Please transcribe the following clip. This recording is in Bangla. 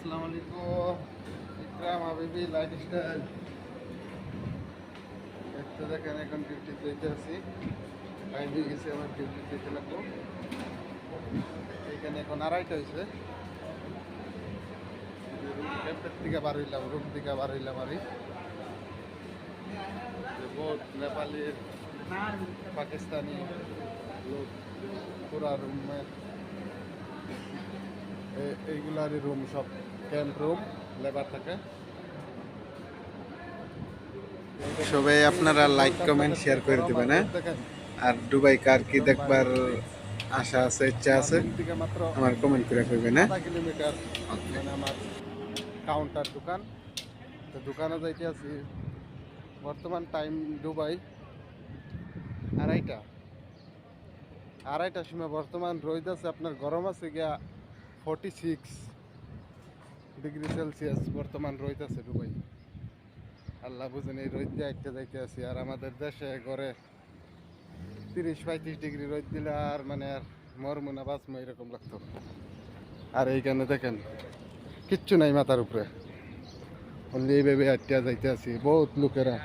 আসসালামু আলাইকুম। ইকরাম হাবিবি লাইফস্টাইল। একটা দেখেন এখন ডিউটি দিতে আছি। টাইম হয়ে গেছে আমার ডিউটি দিতে লাগবো। এইখানে এখন 2:30 হয়েছে। ক্যাম্পের থেকে বার হইলাম, রুম থেকে বার হইলাম আরই। বহুত নেপালি পাকিস্তানি লোক পুরা রুমের এইগুলারই রুম, সব ক্যাম্প রুম, লেবার থাকে। সবাই আপনারা লাইক কমেন্ট শেয়ার করে দেবেন, হ্যাঁ। আর দুবাই কার কি দেখবার আশা আছে, ইচ্ছা আছে, আমার কমেন্ট করে করবেন, হ্যাঁ। 1/2 কিলোমিটার মানে আমার কাউন্টার দোকান, তো দোকানে যাইতে আছি। বর্তমান টাইম দুবাই 2:30টার সময়। বর্তমান রোদ আছে, আপনার গরম আছে গিয়া 46 ডিগ্রি সেলসিয়াস বর্তমান রোদ আছে দুবাই। আল্লাহ বুঝেন এই রোদ দিয়ে একটা যাইতে আছি। আর আমাদের দেশে ঘরে 30-35 ডিগ্রি রোদ দিলে আর মানে আর মরমু না বাঁচমু এরকম লাগতো। আর এইখানে দেখেন কিচ্ছু নাই মাথার উপরে, অনলি এইভাবে আটটা যাইতে আছি। বহুত লোকেরা